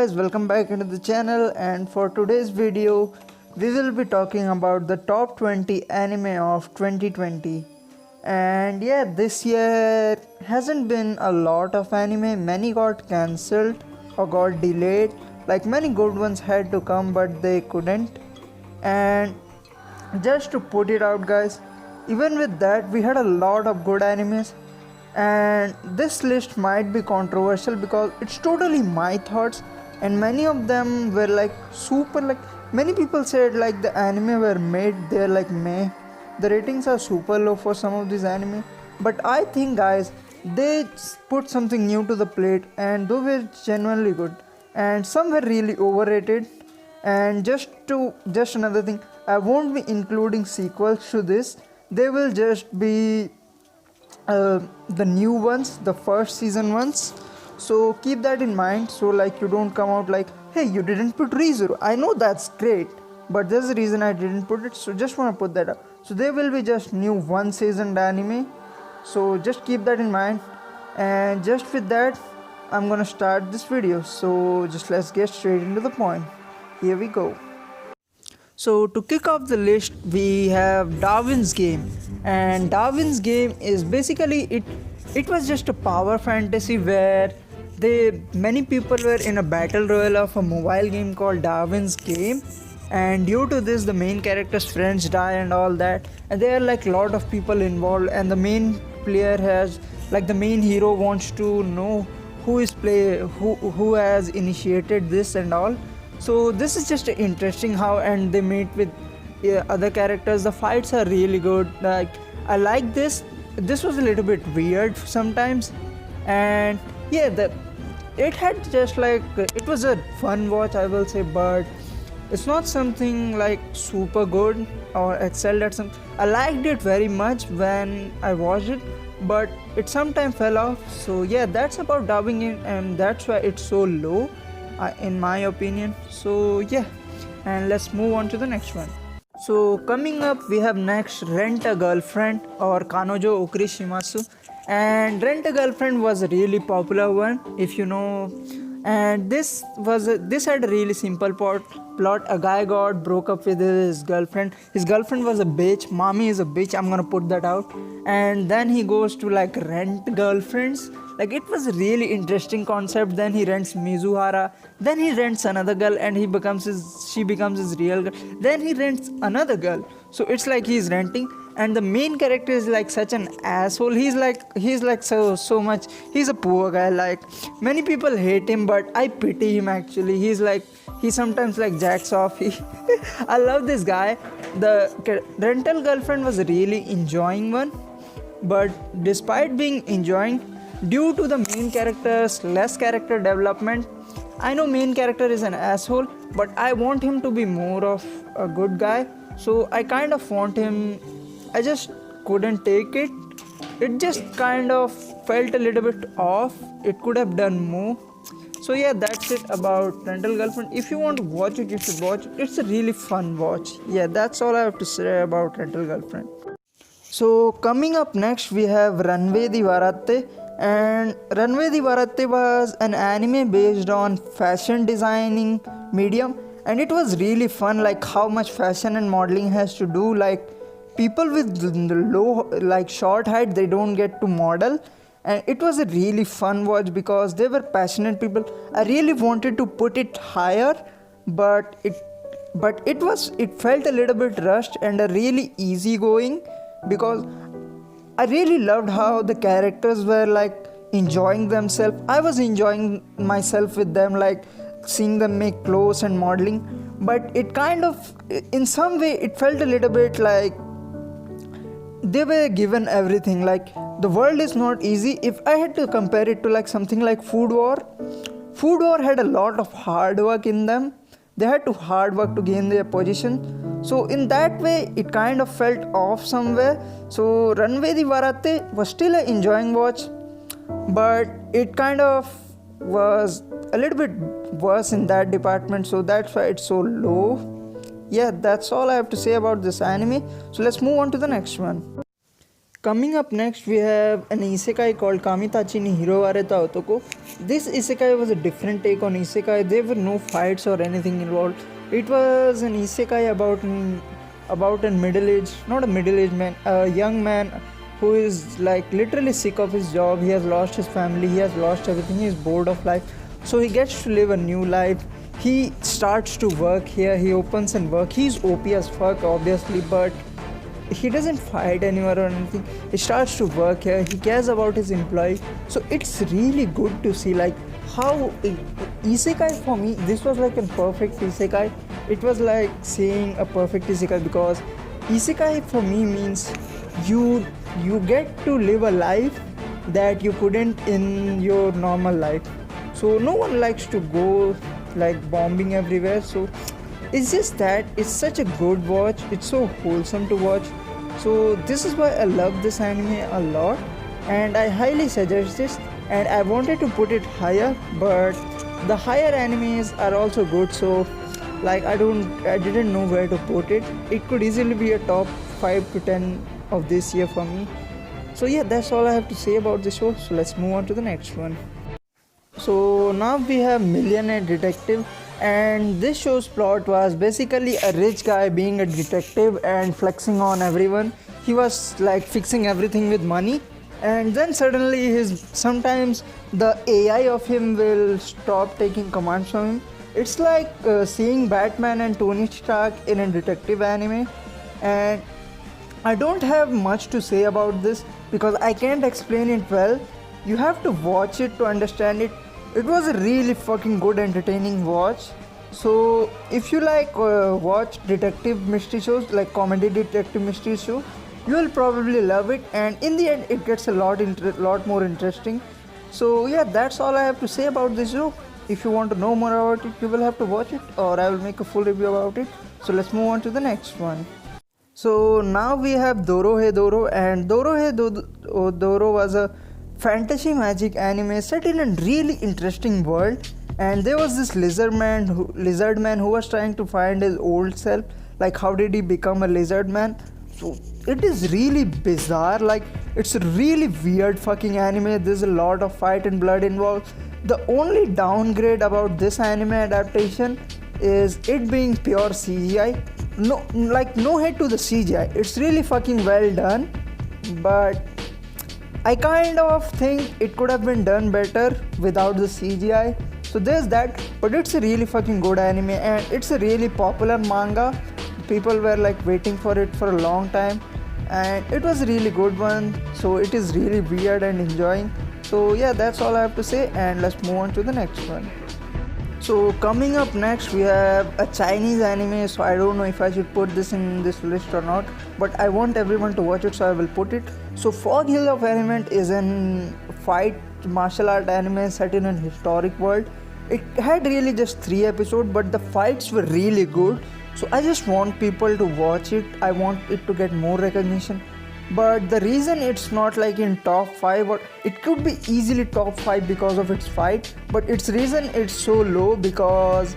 guys, welcome back into the channel, and for today's video we will be talking about the top 20 anime of 2020. And yeah, this year hasn't been a lot of anime. Many got cancelled or got delayed. Like many good ones had to come but they couldn't. And just to put it out guys, even with that we had a lot of good animes, and this list might be controversial because it's totally my thoughts, and many of them were like super, like many people said like the anime were made they're like meh, the ratings are super low for some of these anime. But I think guys, they put something new to the plate and those were genuinely good, and some were really overrated. And just another thing, I won't be including sequels to this. They will just be the new ones, the first season ones. So keep that in mind, so like you don't come out like, hey, you didn't put ReZero. I know that's great, but there's a reason I didn't put it, so just want to put that up. So they will be just new one seasoned anime, so just keep that in mind. And just with that, I'm gonna start this video, so just let's get straight into the point. Here we go. So to kick off the list, we have Darwin's Game, and Darwin's Game is basically it was just a power fantasy where many people were in a battle royale of a mobile game called Darwin's Game, and due to this the main character's friends die and all that, and there are like a lot of people involved, and the main player has, like, the main hero wants to know who has initiated this and all. So this is just interesting how, and they meet with other characters. The fights are really good. Like, I like this. This was a little bit weird sometimes, and yeah, it had just like, it was a fun watch, I will say, but it's not something like super good or excelled at something. I liked it very much when I watched it, but it sometimes fell off. So yeah, that's about dubbing it, and that's why it's so low in my opinion. So yeah, and let's move on to the next one. So coming up, we have next Rent a Girlfriend, or Kanojo Okuri Shimasu. And Rent a Girlfriend was a really popular one, if you know. And this had a really simple plot. A guy got broke up with his girlfriend. His girlfriend was a bitch. Mommy is a bitch, I'm gonna put that out. And then he goes to like rent girlfriends. Like, it was a really interesting concept. Then he rents Mizuhara, then he rents another girl, and she becomes his real girl. Then he rents another girl. So it's like he's renting, and the main character is like such an asshole. He's like so much, he's a poor guy. Like, many people hate him, but I pity him actually. He sometimes like jacks off. I love this guy. The rental girlfriend was a really enjoying one, but despite being enjoying, due to the main character's less character development, I know main character is an asshole, but I want him to be more of a good guy. So I kind of want him, I just couldn't take it. It just kind of felt a little bit off. It could have done more. So yeah, that's it about Rental Girlfriend. If you want to watch it, you should watch it. It's a really fun watch. Yeah, that's all I have to say about Rental Girlfriend. So coming up next, we have Runway di Varate. And Runway di Varate was an anime based on fashion designing medium, and it was really fun, like how much fashion and modeling has to do. Like, people with low, like short height, they don't get to model, and it was a really fun watch because they were passionate people. I really wanted to put it higher, but it felt a little bit rushed and a really easy going, because I really loved how the characters were like enjoying themselves. I was enjoying myself with them, like seeing them make clothes and modeling. But it kind of, in some way, it felt a little bit like they were given everything. Like, the world is not easy. If I had to compare it to like something like Food War had a lot of hard work in them. They had to hard work to gain their position. So in that way, it kind of felt off somewhere. So Runway di Varate was still an enjoying watch, but it kind of was a little bit worse in that department. So that's why it's so low. Yeah, that's all I have to say about this anime. So let's move on to the next one. Coming up next, we have an isekai called Kamitachi ni Hiro Wareta Otoko. This isekai was a different take on isekai. There were no fights or anything involved. It was an isekai about a middle-aged, not a middle-aged man, a young man who is like literally sick of his job. He has lost his family, he has lost everything, he is bored of life. So he gets to live a new life. He starts to work here, he opens and work. He's OP as fuck obviously, but he doesn't fight anywhere or anything. He starts to work here, he cares about his employee. So it's really good to see like how isekai for me, this was like a perfect isekai. It was like seeing a perfect isekai because isekai for me means you get to live a life that you couldn't in your normal life. So no one likes to go like bombing everywhere. So it's just that it's such a good watch. It's so wholesome to watch. So this is why I love this anime a lot, and I highly suggest this. And I wanted to put it higher, but the higher animes are also good. So like I didn't know where to put it. It could easily be a top 5 to 10 of this year for me. So yeah, that's all I have to say about the show. So let's move on to the next one. So now we have Millionaire Detective, and this show's plot was basically a rich guy being a detective and flexing on everyone. He was like fixing everything with money, and then suddenly sometimes the AI of him will stop taking commands from him. It's like seeing Batman and Tony Stark in a detective anime, and I don't have much to say about this because I can't explain it well. You have to watch it to understand it. It was a really fucking good entertaining watch. So if you like watch detective mystery shows, like comedy detective mystery show, you will probably love it, and in the end it gets a lot more interesting. So yeah, that's all I have to say about this show. If you want to know more about it, you will have to watch it, or I will make a full review about it. So let's move on to the next one. So now we have Doro He Doro, and Doro was a fantasy magic anime set in a really interesting world. And there was this lizard man who was trying to find his old self. Like how did he become a lizard man? So it is really bizarre. Like it's a really weird fucking anime. There's a lot of fight and blood involved. The only downgrade about this anime adaptation is it being pure CGI. No hate to the CGI. It's really fucking well done, but I kind of think it could have been done better without the CGI. So there's that, but it's a really fucking good anime, and it's a really popular manga. People were like waiting for it for a long time, and it was a really good one. So it is really weird and enjoying. So yeah, that's all I have to say, and let's move on to the next one. So coming up next, we have a Chinese anime. So I don't know if I should put this in this list or not, but I want everyone to watch it, so I will put it. So Fog Hill of Element is an fight martial art anime set in a historic world. It had really just 3 episodes, but the fights were really good. So I just want people to watch it. I want it to get more recognition. But the reason it's not like in top 5, or it could be easily top 5 because of its fight, but its reason it's so low because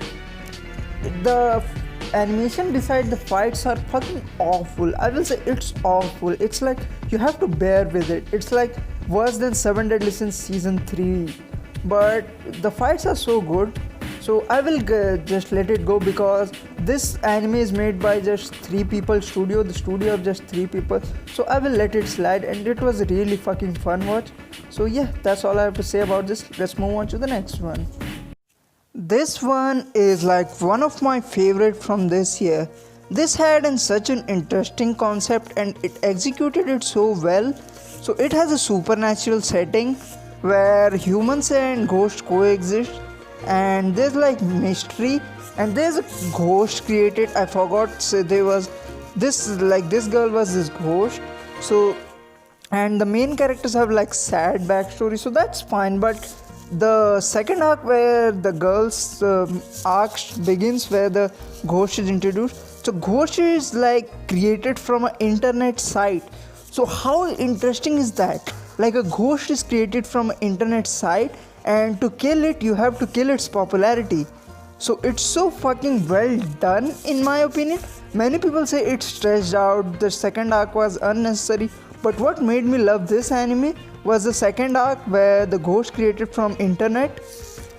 the animation beside the fights are fucking awful. I will say it's awful. It's like you have to bear with it. It's like worse than 7 Deadly Sins season 3, but the fights are so good. So I will just let it go because this anime is made by just 3 people studio, the studio of just 3 people. So I will let it slide, and it was a really fucking fun watch. So yeah, that's all I have to say about this. Let's move on to the next one. This one is like one of my favorite from this year. This had such an interesting concept, and it executed it so well. So it has a supernatural setting where humans and ghosts coexist, and there's like mystery, and there's a ghost created. I forgot, so there was this girl was this ghost. So, and the main characters have like sad backstory, so that's fine. But the second arc, where the girl's arc begins, where the ghost is introduced. So ghost is like created from an internet site. So how interesting is that? Like a ghost is created from an internet site, and to kill it you have to kill its popularity. So it's so fucking well done in my opinion. Many people say it's stretched out, the second arc was unnecessary, but what made me love this anime was the second arc where the ghost created from internet.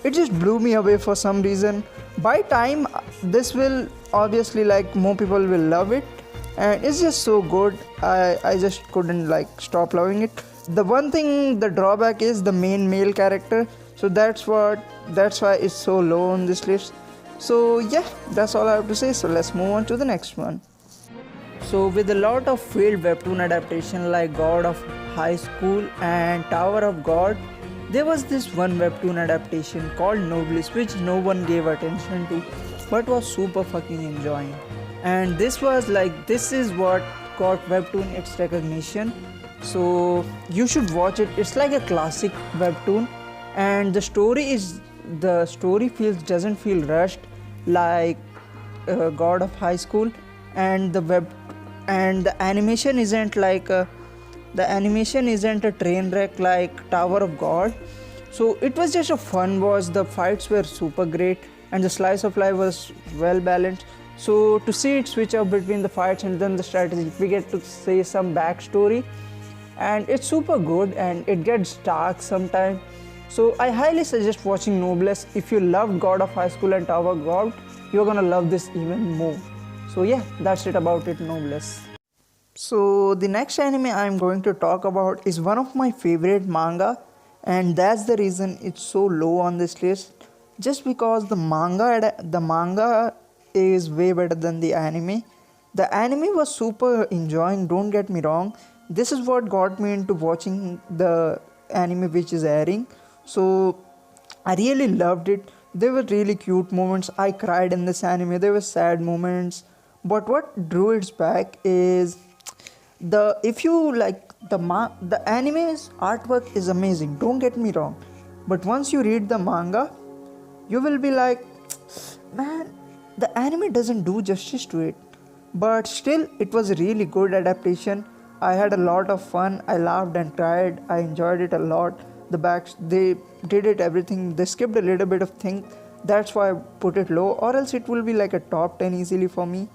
It just blew me away for some reason. By time this will obviously like more people will love it, and it's just so good. I just couldn't like stop loving it. The one thing, the drawback is the main male character, so that's why it's so low on this list. So yeah, that's all I have to say. So let's move on to the next one. So with a lot of failed webtoon adaptation like God of High School and Tower of God, there was this one webtoon adaptation called Noblesse which no one gave attention to but was super fucking enjoying. And this is what got webtoon its recognition. So you should watch it. It's like a classic webtoon, and the story doesn't feel rushed like God of High School, and the animation isn't a train wreck like Tower of God. So it was just a fun watch. The fights were super great and the slice of life was well balanced. So to see it switch up between the fights and then the strategy, we get to see some backstory, and it's super good and it gets dark sometimes. So I highly suggest watching Noblesse. If you loved God of High School and Tower of God, you're gonna love this even more. So yeah, that's it about it, Noblesse. So the next anime I'm going to talk about is one of my favorite manga, and that's the reason it's so low on this list. Just because the manga is way better than the anime. The anime was super enjoying, don't get me wrong. This is what got me into watching the anime which is airing. So I really loved it. There were really cute moments. I cried in this anime. There were sad moments. But what drew it back is the anime's artwork is amazing. Don't get me wrong. But once you read the manga, you will be like, man, the anime doesn't do justice to it. But still, it was a really good adaptation. I had a lot of fun. I laughed and cried. I enjoyed it a lot. They did it everything. They skipped a little bit of thing. That's why I put it low, or else it will be like a top 10 easily for me.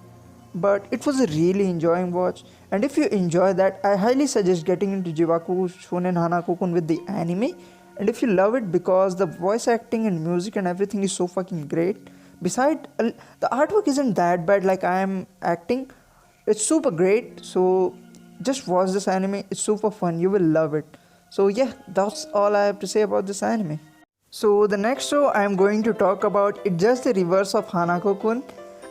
But it was a really enjoying watch, and if you enjoy that, I highly suggest getting into Jiwaku Shonen Hanako-kun with the anime. And if you love it, because the voice acting and music and everything is so fucking great. Besides, the artwork isn't that bad like I am acting. It's super great. So just watch this anime. It's super fun. You will love it. So yeah, that's all I have to say about this anime. So the next show I am going to talk about, it's just the reverse of Hanako-kun.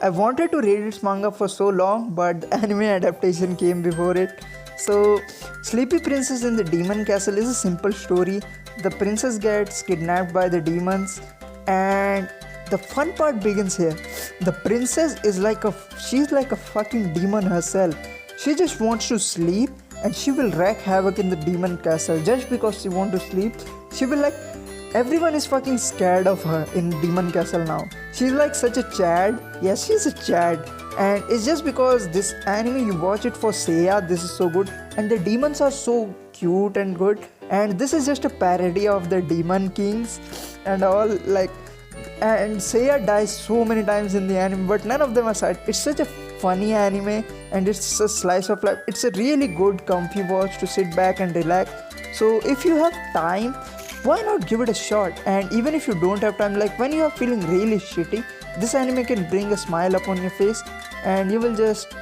I wanted to read its manga for so long, but the anime adaptation came before it. So Sleepy Princess in the Demon Castle is a simple story. The princess gets kidnapped by the demons, and the fun part begins here. The princess is she's like a fucking demon herself. She just wants to sleep, and she will wreak havoc in the demon castle just because she wants to sleep. She will everyone is fucking scared of her in demon castle now. She's like such a Chad. Yes, she's a Chad. And it's just because this anime, you watch it for Seiya, this is so good. And the demons are so cute and good. And this is just a parody of the Demon Kings and all. And Seiya dies so many times in the anime, but none of them are sad. It's such a funny anime, and it's a slice of life. It's a really good comfy watch to sit back and relax. So if you have time, why not give it a shot? And even if you don't have time, like when you are feeling really shitty, this anime can bring a smile upon your face, and you will just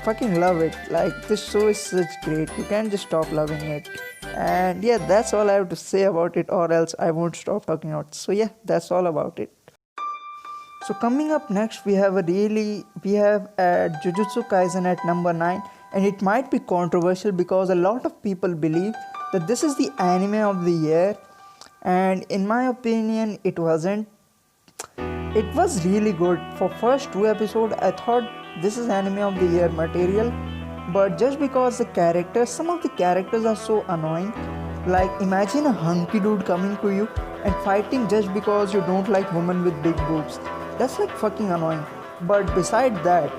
fucking love it. Like, this show is such great, you can't just stop loving it. And yeah, that's all I have to say about it, or else I won't stop talking about it. So yeah, that's all about it. So coming up next, we have Jujutsu Kaisen at number 9, and it might be controversial because a lot of people believe that this is the anime of the year, and in my opinion, it wasn't. It was really good. For first 2 episodes, I thought this is anime of the year material, but just because some of the characters are so annoying. Like, imagine a hunky dude coming to you and fighting just because you don't like women with big boobs. That's like fucking annoying. But beside that,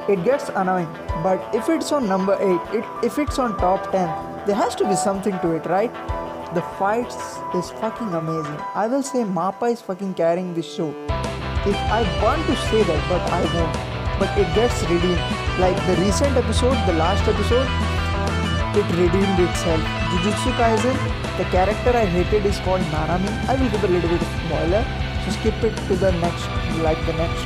it gets annoying. But if it's on number 8, if it's on top 10, there has to be something to it, right? The fights is fucking amazing. I will say Mappa is fucking carrying this show. If I want to say that, but I won't. but it gets redeemed. Like the recent episode, the last episode, it redeemed itself. Jujutsu Kaisen, the character I hated is called Nanami. I will give a little bit of spoiler, so skip it to the next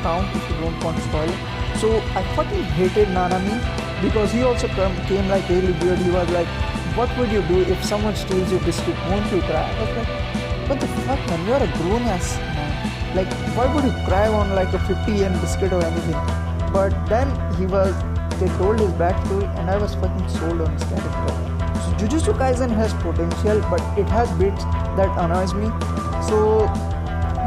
round if you don't want spoiler. So I fucking hated Nanami because he also came like really weird. He was like, what would you do if someone steals your biscuit? Won't you cry? I was like, what the fuck, man? You're a grown ass man. Like, why would you cry on like a 50 yen biscuit or anything? But then they told his backstory and I was fucking sold on his character. So Jujutsu Kaisen has potential, but it has bits that annoys me. So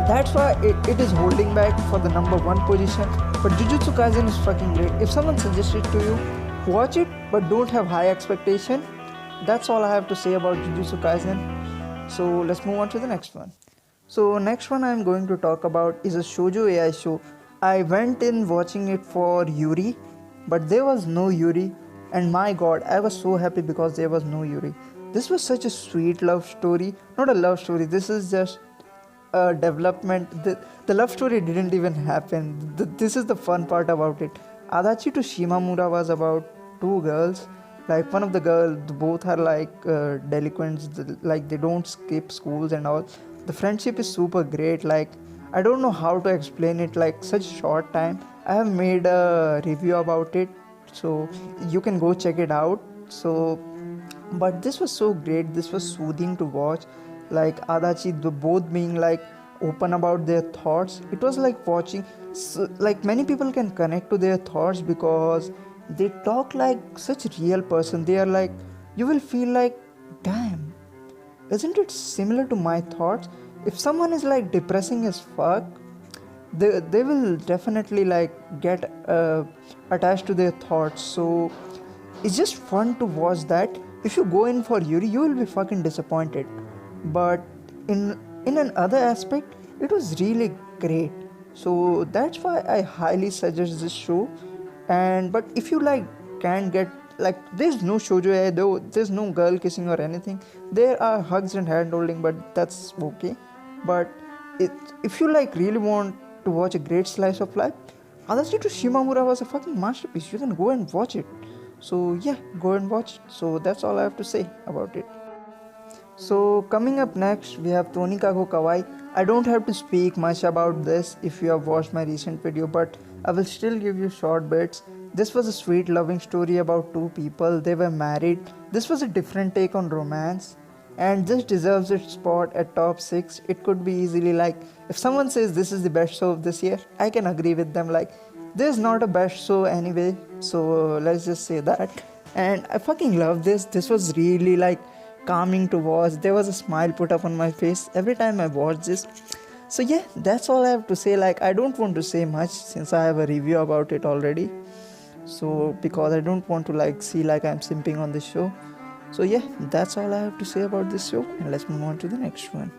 that's why it is holding back for the number 1 position. But Jujutsu Kaisen is fucking great. If someone suggests it to you, watch it, but don't have high expectation. That's all I have to say about Jujutsu Kaisen. So let's move on to the next one. So next one I'm going to talk about is a shoujo AI show. I went in watching it for Yuri, but there was no Yuri, and my god, I was so happy because there was no Yuri. This was such a sweet love story. Not a love story, this is just a development. The love story didn't even happen. This is the fun part about it. Adachi to Shimamura was about 2 girls. Like one of the girls, both are like delinquents, like they don't skip schools and all. The friendship is super great. Like I don't know how to explain it, like such short time. I have made a review about it, so you can go check it out. So but this was so great, this was soothing to watch. Like Adachi, both being like open about their thoughts. It was like watching, like many people can connect to their thoughts because they talk like such a real person. They are like, you will feel like, damn, isn't it similar to my thoughts? If someone is like depressing as fuck, they will definitely like get attached to their thoughts. So it's just fun to watch that. If you go in for Yuri, you will be fucking disappointed. But in another aspect, it was really great. So that's why I highly suggest this show. But if you like can't get, like, there's no shoujo though, there's no girl kissing or anything. There are hugs and hand holding, but that's okay. But if you like really want to watch a great slice of life, Adachi to Shimamura was a fucking masterpiece. You can go and watch it. So yeah, go and watch it. So that's all I have to say about it. So coming up next, we have Tonikago Kawaii. I don't have to speak much about this if you have watched my recent video, but I will still give you short bits. This was a sweet loving story about 2 people. They were married. This was a different take on romance, and this deserves its spot at top 6. It could be easily like, if someone says this is the best show of this year, I can agree with them. Like, there's not a best show anyway, so let's just say that. And I fucking love this. This was really like calming to watch. There was a smile put up on my face every time I watched this. So yeah, that's all I have to say. Like, I don't want to say much since I have a review about it already. So because I don't want to like see like I'm simping on this show. So yeah, that's all I have to say about this show, and let's move on to the next one.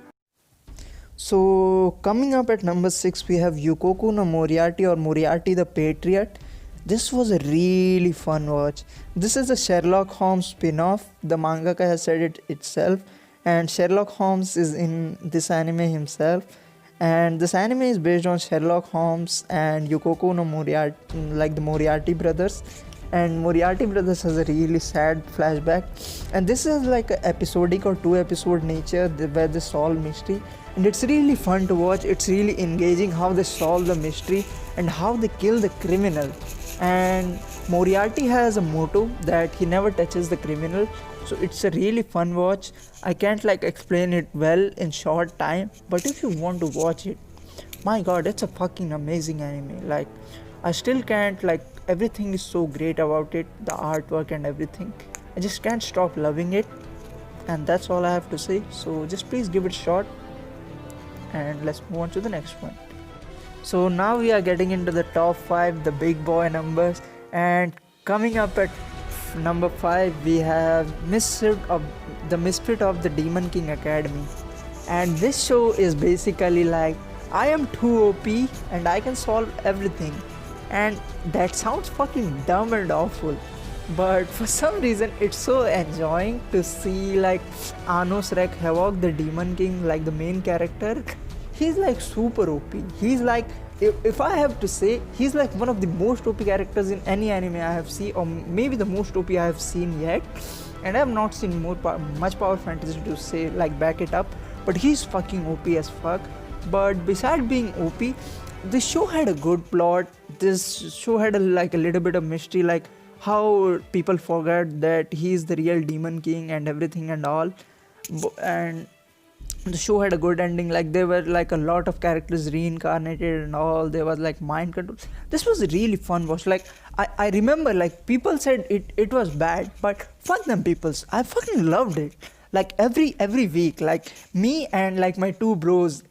So coming up at number 6, we have Yukoku no Moriarty or Moriarty the Patriot. This was a really fun watch. This is a Sherlock Holmes spin-off. The mangaka has said it itself, and Sherlock Holmes is in this anime himself. And this anime is based on Sherlock Holmes and Yukoku no Moriarty, like the Moriarty brothers. And Moriarty brothers has a really sad flashback, and this is like an episodic or 2 episode nature where they solve mystery, and it's really fun to watch. It's really engaging how they solve the mystery and how they kill the criminal. And Moriarty has a motto that he never touches the criminal, so it's a really fun watch. I can't like explain it well in short time, but if you want to watch it, my god, it's a fucking amazing anime. Like, I still can't, like, everything is so great about it, the artwork and everything. I just can't stop loving it, and that's all I have to say. So just please give it a shot, and let's move on to the next one. So now we are getting into the top 5, the big boy numbers, and coming up at number 5, we have Misfit of the Demon King Academy. And this show is basically like, I am too OP and I can solve everything. And that sounds fucking dumb and awful, but for some reason it's so enjoying to see like Anos Rek Havoc, the Demon King, like the main character. He's like super OP. He's like if I have to say, he's like one of the most OP characters in any anime I have seen, or maybe the most OP I have seen yet. And I have not seen much power fantasy to say like back it up, but he's fucking OP as fuck. But beside being OP, this show had a good plot. This show had like a little bit of mystery, like how people forgot that he's the real demon king and everything and all. And the show had a good ending, like there were like a lot of characters reincarnated and all. There was like mind control. This was a really fun watch. Like I remember like people said it was bad, but fuck them peoples, I fucking loved it. Like every week, like me and like my two bros,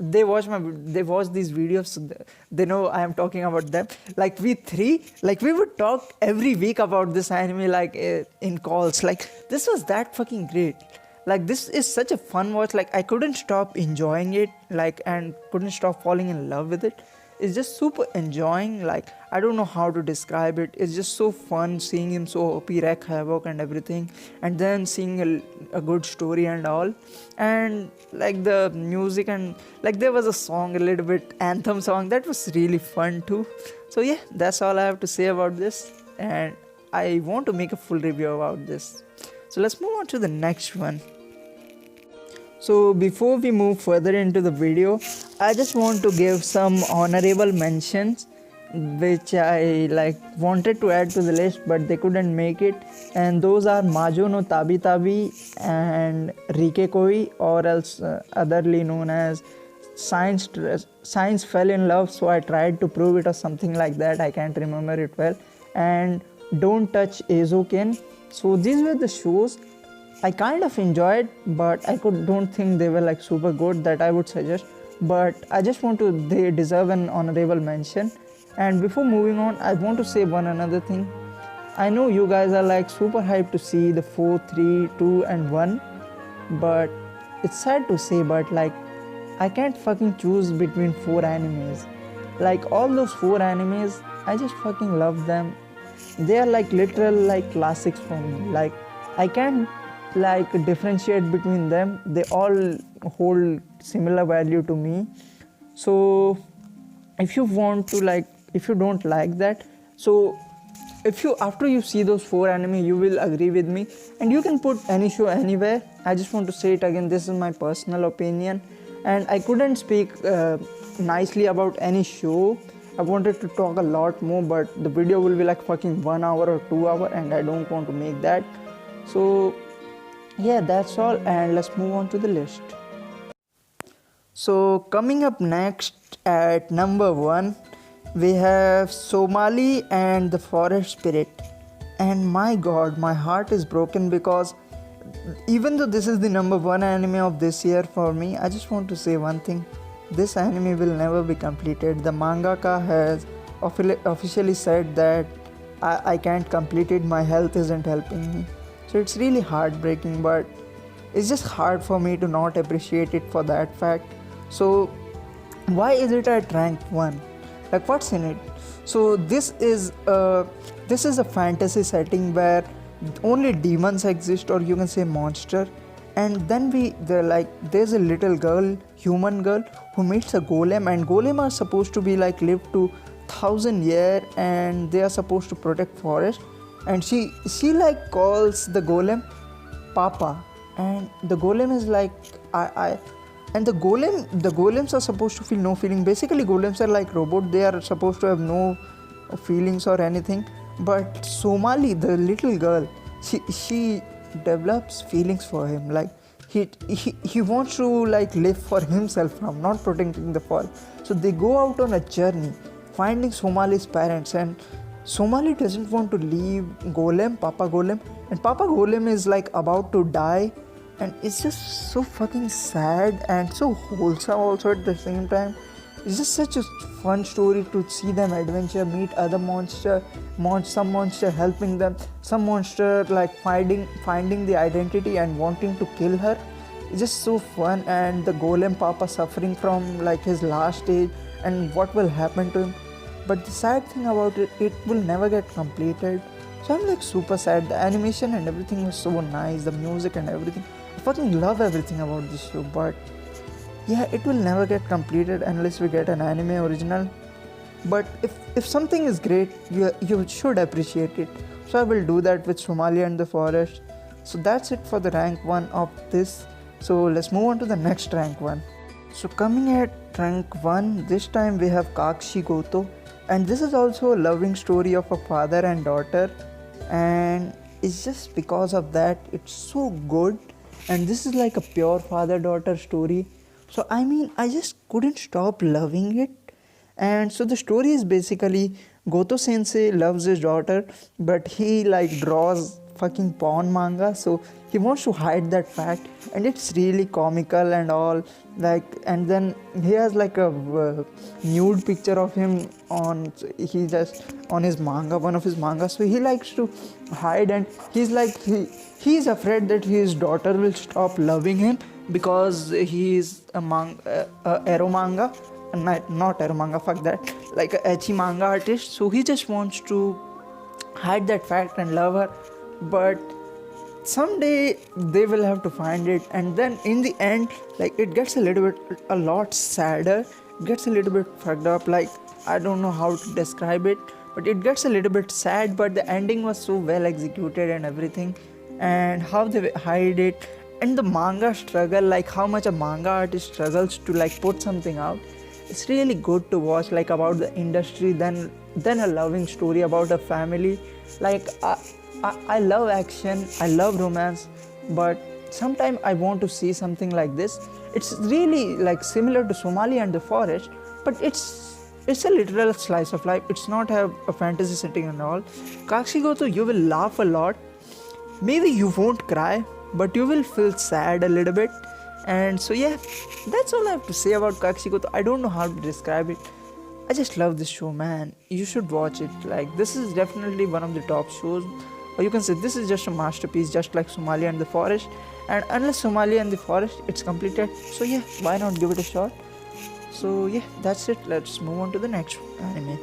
they watch these videos, so they know I am talking about them. Like we three, like we would talk every week about this anime, like in calls. Like this was that fucking great. Like this is such a fun watch. Like I couldn't stop enjoying it, like, and couldn't stop falling in love with it. It's just super enjoying. Like I don't know how to describe it. It's just so fun seeing him so OP wreak havoc and everything, and then seeing a good story and all. And like the music, and like there was a song, a little bit anthem song, that was really fun too. So yeah, that's all I have to say about this, and I want to make a full review about this. So let's move on to the next one. So before we move further into the video, I just want to give some honorable mentions which I like wanted to add to the list, but they couldn't make it. And those are Majo no Tabi Tabi and Rike Koi, or else otherly known as Science Fell in Love, so I tried to prove it or something like that. I can't remember it well. And Don't Touch Eizouken. So these were the shows I kind of enjoyed, but I don't think they were like super good that I would suggest. But I just want to, they deserve an honorable mention. And before moving on, I want to say one another thing. I know you guys are like super hyped to see the 4, 3, 2 and 1, but it's sad to say, but like I can't fucking choose between 4 animes. Like all those 4 animes, I just fucking love them. They are like literal like classics for me. Like I can't like differentiate between them. They all hold similar value to me. So if you want to like, if you don't like that, so if you, after you see those 4 anime, you will agree with me, and you can put any show anywhere. I just want to say it again, this is my personal opinion, and I couldn't speak nicely about any show. I wanted to talk a lot more, but the video will be like fucking 1 hour or 2 hour, and I don't want to make that. So yeah, that's all, and let's move on to the list. So coming up next at number 1, we have Somali and the Forest Spirit. And my god, my heart is broken, because even though this is the number 1 anime of this year for me, I just want to say one thing. This anime will never be completed. The mangaka has officially said that I can't complete it, my health isn't helping me. So it's really heartbreaking, but it's just hard for me to not appreciate it for that fact. So why is it at rank 1? Like what's in it? So this is a fantasy setting where only demons exist, or you can say monster. And then there's a little girl, human girl, who meets a golem, and golem are supposed to be like live to 1,000 years, and they are supposed to protect forest. And she like calls the golem Papa, and the golem is like and the golems are supposed to feel no feeling. Basically golems are like robot, they are supposed to have no feelings or anything. But Somali, the little girl, she develops feelings for him. Like he wants to like live for himself from, not protecting the forest. So they go out on a journey finding Somali's parents, and Somali doesn't want to leave Papa Golem, and Papa Golem is like about to die. And it's just so fucking sad and so wholesome also at the same time. It's just such a fun story to see them adventure, meet other some monster helping them, some monster like finding the identity and wanting to kill her. It's just so fun. And the golem Papa suffering from like his last stage and what will happen to him. But the sad thing about it, it will never get completed. So I'm like super sad. The animation and everything was so nice, the music and everything. I fucking love everything about this show, but yeah, it will never get completed unless we get an anime original. But if something is great, you should appreciate it. So I will do that with Somalia and the Forest. So that's it for the rank 1 of this. So let's move on to the next rank 1. So coming at rank 1, this time we have Kakushigoto, and this is also a loving story of a father and daughter, and it's just because of that it's so good. And this is like a pure father daughter story, so I mean I just couldn't stop loving it. And so the story is basically Goto sensei loves his daughter, but he like draws fucking porn manga, so he wants to hide that fact, and it's really comical and all. Like, and then he has like a nude picture of him on, he just on his manga, one of his mangas, so he likes to hide. And he's like he's afraid that his daughter will stop loving him because he's a ero manga, not ero manga, fuck that, like a ecchi manga artist. So he just wants to hide that fact and love her, but someday they will have to find it. And then in the end, like, it gets a lot sadder, gets a little bit fucked up. Like, I don't know how to describe it, but it gets a little bit sad. But the ending was so well executed and everything, and how they hide it, and the manga struggle, like how much a manga artist struggles to like put something out. It's really good to watch, like, about the industry, then a loving story about a family. Like, I love action, I love romance, but sometimes I want to see something like this. It's really like similar to Somali and the Forest, but it's a literal slice of life. It's not have a fantasy setting and all. Kakushigoto, you will laugh a lot. Maybe you won't cry, but you will feel sad a little bit. And so yeah, that's all I have to say about Kakushigoto. I don't know how to describe it. I just love this show, man. You should watch it. Like, this is definitely one of the top shows, or you can say this is just a masterpiece, just like Somalia and the Forest. And unless Somalia and the Forest, it's completed. So yeah, why not give it a shot? So yeah, that's it. Let's move on to the next anime.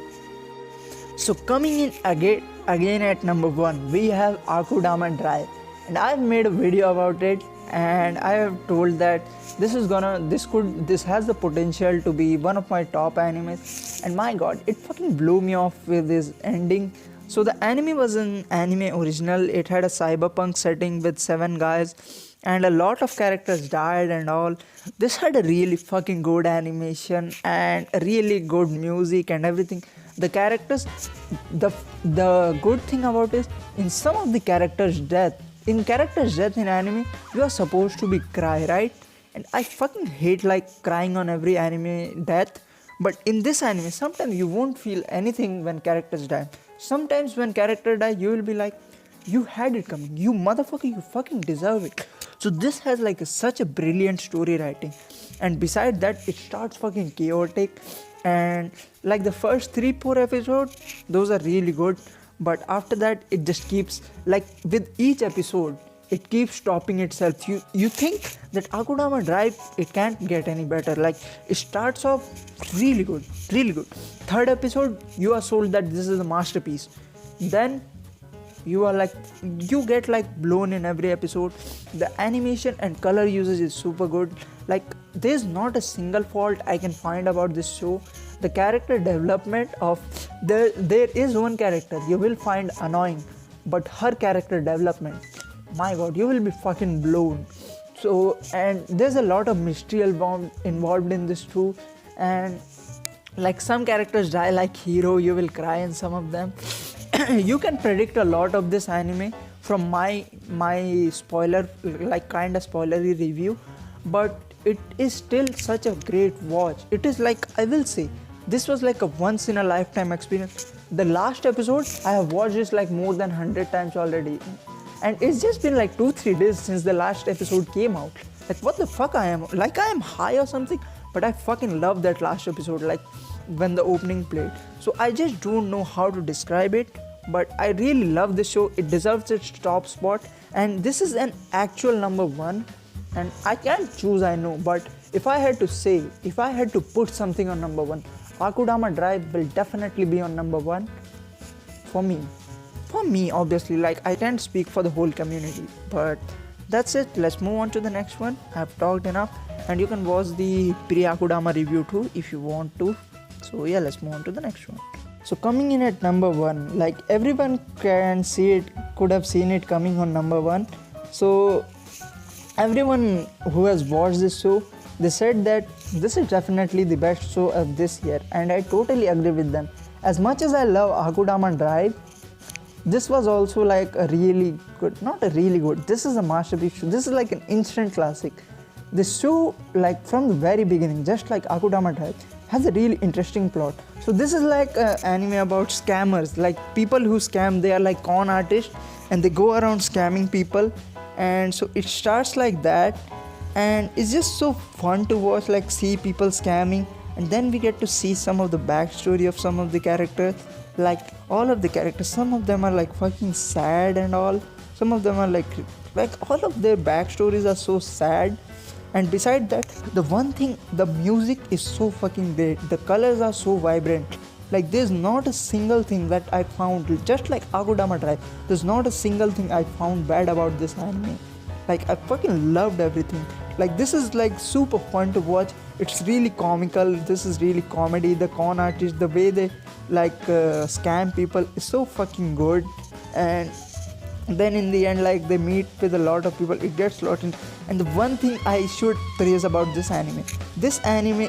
So coming in again at number 1, we have Akudama Drive, and I've made a video about it, and I have told that this has the potential to be one of my top animes. And my god, it fucking blew me off with this ending. So the anime was an anime original. It had a cyberpunk setting with 7 guys, and a lot of characters died and all. This had a really fucking good animation and a really good music and everything. The characters, the good thing about it, in some of the characters' death in anime, you are supposed to be cry, right? And I fucking hate like crying on every anime death. But in this anime, sometimes you won't feel anything when characters die. Sometimes when character die, you will be like, you had it coming, you motherfucker, you fucking deserve it. So this has like such a brilliant story writing. And beside that, it starts fucking chaotic. And like the first 3-4 episodes, those are really good. But after that, it just keeps, like, with each episode, it keeps stopping itself. You think that Akudama Drive, it can't get any better. Like, it starts off really good, really good. 3rd episode, you are sold that this is a masterpiece. Then you are like, you get like blown in every episode. The animation and color usage is super good. Like, there's not a single fault I can find about this show. The character development of there is one character you will find annoying, but her character development, my god, you will be fucking blown. So, and there's a lot of mystery involved in this too. And like, some characters die like hero, you will cry in some of them. You can predict a lot of this anime from my spoiler, like kind of spoilery review, but it is still such a great watch. It is like, I will say, this was like a once in a lifetime experience. The last episode, I have watched this like more than 100 times already, and it's just been like 2-3 days since the last episode came out. Like, what the fuck, I am high or something, but I fucking love that last episode, like when the opening played. So I just don't know how to describe it, but I really love this show. It deserves its top spot, and this is an actual number 1. And I can't choose, I know, but if I had to put something on number 1, Akudama Drive will definitely be on number 1 for me. For me, obviously, like, I can't speak for the whole community, but that's it. Let's move on to the next one. I've talked enough. and you can watch the pre-akudama review too if you want to. So yeah, let's move on to the next one. So coming in at number 1, like everyone can see it, could have seen it coming on number 1. So everyone who has watched this show, they said that this is definitely the best show of this year, and I totally agree with them. As much as I love Akudama Drive, this was also like a really good, not a really good, this is a masterpiece show. This is like an instant classic. This show, like from the very beginning, just like Akudama Drive, has a really interesting plot. So this is like an anime about scammers, like people who scam. They are like con artists and they go around scamming people, and so it starts like that, and it's just so fun to watch, like see people scamming, and then we get to see some of the backstory of some of the characters, like all of the characters. Some of them are like fucking sad and all, some of them are like all of their backstories are so sad. And beside that, the one thing, the music is so fucking great, the colors are so vibrant. Like there's not a single thing that I found, just like Akudama Drive, there's not a single thing I found bad about this anime. Like I fucking loved everything. Like this is like super fun to watch. It's really comical, this is really comedy. The con artists, the way they like scam people is so fucking good. And then in the end, like they meet with a lot of people, it gets a lot in. And the one thing I should praise about this anime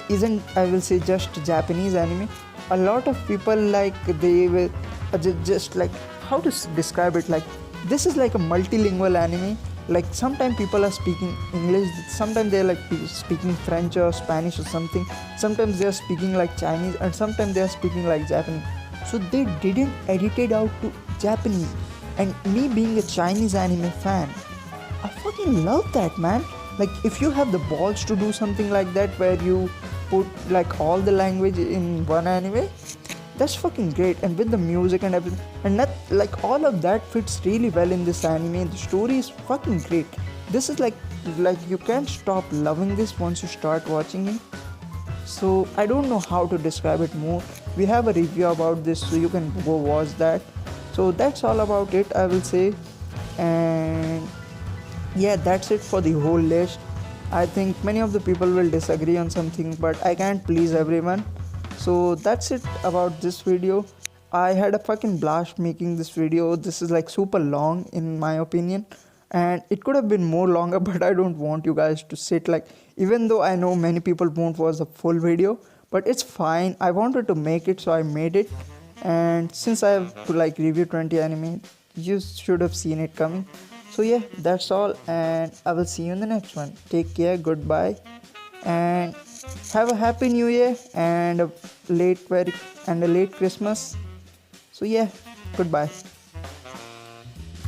isn't, I will say, just Japanese anime. A lot of people, like they will just like, how to describe it, like this is like a multilingual anime. Like sometimes people are speaking English, sometimes they're like speaking French or Spanish or something, sometimes they are speaking like Chinese, and sometimes they are speaking like Japanese. So they didn't edit it out to Japanese. And me being a Chinese anime fan, I fucking love that, man. Like if you have the balls to do something like that, where you put like all the language in one anime, that's fucking great. And with the music and everything, and that, like all of that fits really well in this anime. The story is fucking great. This is like you can't stop loving this once you start watching it. So I don't know how to describe it more. We have a review about this, so you can go watch that. So that's all about it, I will say. And yeah, that's it for the whole list. I think many of the people will disagree on something, but I can't please everyone. So that's it about this video. I had a fucking blast making this video. This is like super long in my opinion, and it could have been more longer, but I don't want you guys to sit like, even though I know many people won't watch the full video, but it's fine. I wanted to make it, so I made it. And since I have to like review 20 anime, you should have seen it coming. So yeah, that's all, and I will see you in the next one. Take care, goodbye, and have a happy new year and a late Christmas. So yeah, goodbye.